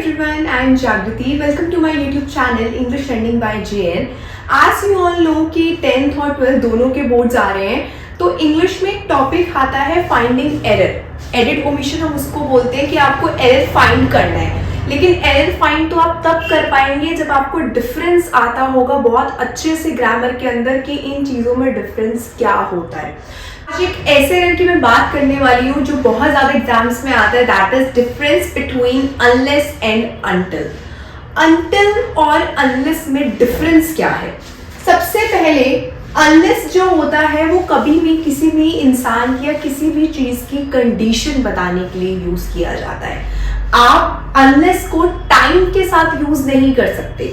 everyone, I am Jagriti. Welcome to my YouTube channel English Trending by JN. As you all know कि 10th और 12th दोनों के boards आ रहे हैं, तो इंग्लिश में एक टॉपिक आता है फाइंडिंग एरर। एडिट ओमिशन हम उसको बोलते हैं कि आपको एरर फाइंड करना है, लेकिन एरर फाइंड तो आप तब कर पाएंगे जब आपको डिफरेंस आता होगा बहुत अच्छे से ग्रामर के अंदर कि इन चीज़ों में डिफरेंस क्या होता है। आज एक ऐसे एरर की मैं बात करने वाली हूँ जो बहुत ज़्यादा एग्जाम्स में आता है, that is difference between unless and until. Until और अनलेस में डिफरेंस क्या है? सबसे पहले अनलेस जो होता है वो कभी भी किसी भी इंसान की या किसी भी चीज की कंडीशन बताने के लिए यूज किया जाता है। आप अनलेस को टाइम के साथ यूज नहीं कर सकते,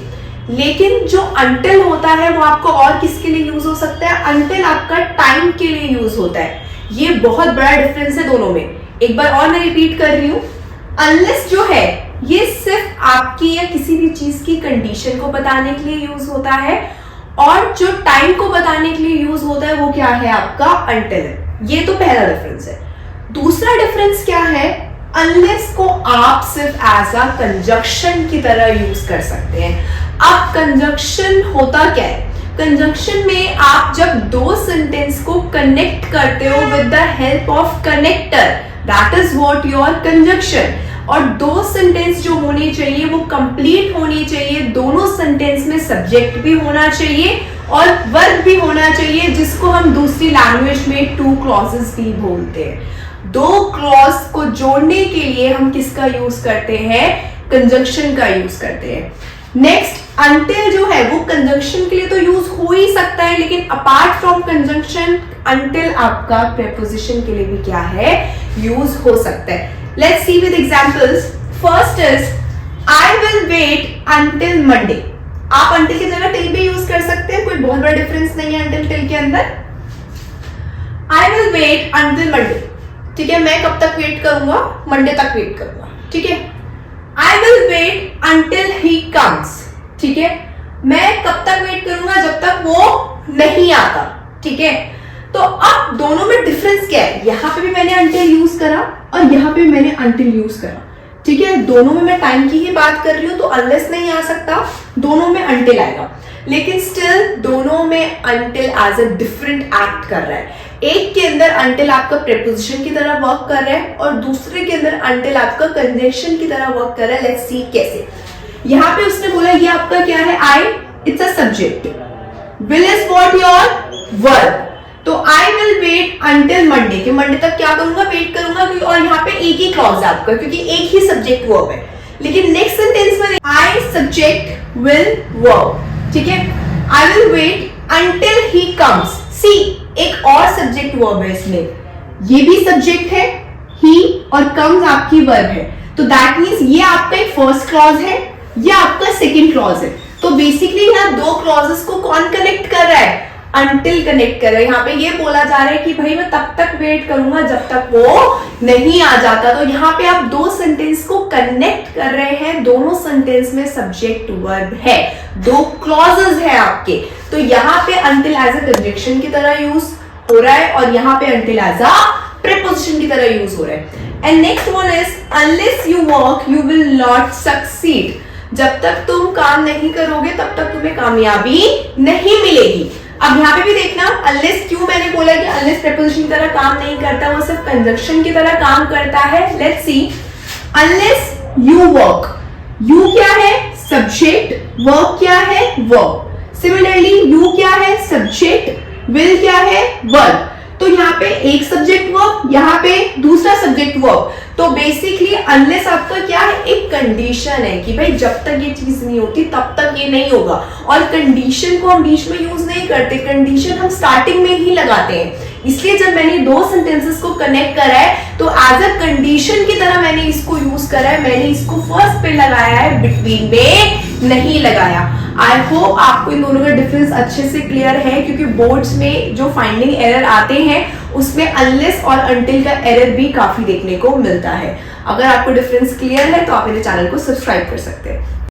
लेकिन जो अनटिल होता है वो आपको और किसके लिए यूज हो सकता है? अनटिल आपका टाइम के लिए यूज होता है। ये बहुत बड़ा डिफरेंस है दोनों में। एक बार और मैं रिपीट कर रही हूं, अनलेस जो है ये सिर्फ आपकी या किसी भी चीज की कंडीशन को बताने के लिए यूज होता है, और जो टाइम को बताने के लिए यूज होता है वो क्या है? आपका अनटिल है। ये तो पहला डिफरेंस है। दूसरा डिफरेंस क्या है? अनलेस को आप सिर्फ एज अ कंजक्शन की तरह यूज कर सकते हैं। अब कंजक्शन होता क्या है? कंजक्शन में आप जब दो सेंटेंस को कनेक्ट करते हो with the help of connector, that is what your conjunction. और दो सेंटेंस जो होने चाहिए वो कंप्लीट होनी चाहिए। दोनों सेंटेंस में सब्जेक्ट भी होना चाहिए और वर्ब भी होना चाहिए, जिसको हम दूसरी लैंग्वेज में टू क्लॉजेस भी बोलते हैं। दो क्लॉज को जोड़ने के लिए हम किसका यूज करते हैं? कंजंक्शन का यूज करते हैं। नेक्स्ट, अनटिल जो है वो कंजंक्शन के लिए तो यूज हो ही सकता है, लेकिन अपार्ट फ्रॉम कंजंक्शन अनटिल आपका प्रीपोजिशन के लिए भी क्या है? यूज हो सकता है। Let's see with examples. First is I will wait until Monday. आप अंटिल की जगह टिल भी यूज कर सकते हैं, कोई बहुत बड़ा डिफरेंस नहीं है अंटिल टिल के अंदर। I will wait until Monday, ठीक है, मैं कब तक वेट करूंगा? मंडे तक वेट करूंगा, ठीक है। I will wait until he comes, ठीक है, मैं कब तक वेट करूंगा? जब तक वो नहीं आता, ठीक है। तो अब दोनों में डिफरेंस क्या है? यहां पे भी मैंने अंटिल यूज करा और यहां पे मैंने अंटिल यूज करा, ठीक है। दोनों में मैं टाइम की ही बात कर रही हूं, तो अनलेस नहीं आ सकता, दोनों में अंटिल आएगा, लेकिन स्टिल दोनों में until as a different act कर रहा है। एक के अंदर अंटिल आपका प्रीपोजिशन की तरह वर्क कर रहा है और दूसरे के अंदर अंटिल आपका कंजंक्शन की तरह वर्क कर रहा है। लेट्स सी कैसे। यहां पे उसने बोला ये आपका क्या है? I, it's a subject. Will is what? Your verb. तो I will wait until Monday, कि मंडे तक क्या करूंगा? वेट करूंगा। और यहाँ पे एक ही क्लॉज है आपका, क्योंकि एक ही सब्जेक्ट वर्ब है। लेकिन नेक्स्ट सेंटेंस में आई सब्जेक्ट विल वर्ब, ठीक है। I will wait until he comes. See, एक और सब्जेक्ट वर्ब है इसमें, ये भी सब्जेक्ट है, ही, और कम्स आपकी वर्ब है। तो दैट मींस ये आपका एक फर्स्ट क्लॉज है, ये आपका सेकंड क्लॉज है। तो बेसिकली यहाँ दो क्लॉजेस को कौन कनेक्ट कर रहा है? अनटिल कनेक्ट कर रहा है। यहाँ पे ये बोला जा रहा है कि भाई मैं तब तक वेट करूंगा जब तक वो नहीं आ जाता। तो यहाँ पे आप दो सेंटेंस को कनेक्ट कर रहे हैं, दोनों सेंटेंस में सब्जेक्ट वर्ब है, दो क्लॉजेस है आपके। तो यहाँ पे अनटिल एज अ कंजंक्शन की तरह यूज हो रहा है और यहाँ पे अनटिल एज अ प्रीपोजिशन की तरह यूज हो रहा है। And next one is unless you work you will not succeed. जब तक तुम काम नहीं करोगे तब तक तुम्हें कामयाबी नहीं मिलेगी। अब यहाँ पे भी देखना, अनलेस क्यों मैंने बोला कि अनलेस प्रीपोजिशन की तरह काम नहीं करता, वो सिर्फ कंजंक्शन की तरह काम करता है। Let's C, unless you work, you क्या है? सब्जेक्ट, वर्क क्या है? वर्ब। सिमिलरली यू क्या है? सब्जेक्ट, विल क्या है? वर्ब। तो यहाँ पे एक सब्जेक्ट वर्ब, यहाँ पे दूसरा सब्जेक्ट वर्ब। तो बेसिकली अनलेस आपका क्या है? एक कंडीशन है कि भाई जब तक ये चीज नहीं होती तब तक ये नहीं होगा। और कंडीशन को हम बीच में यूज नहीं करते, कंडीशन हम स्टार्टिंग में ही लगाते हैं। इसलिए जब मैंने दो सेंटेंसेस को कनेक्ट करा है तो एज अ कंडीशन की तरह मैंने इसको यूज करा है, मैंने इसको फर्स्ट पे लगाया है, बिटवीन में नहीं लगाया। आई होप आपको इन दोनों का डिफरेंस अच्छे से क्लियर है, क्योंकि बोर्ड्स में जो फाइंडिंग एरर आते हैं उसमें अनलेस और अनटिल का एरर भी काफी देखने को मिलता है। अगर आपको डिफरेंस क्लियर है तो आप मेरे चैनल को सब्सक्राइब कर सकते हैं।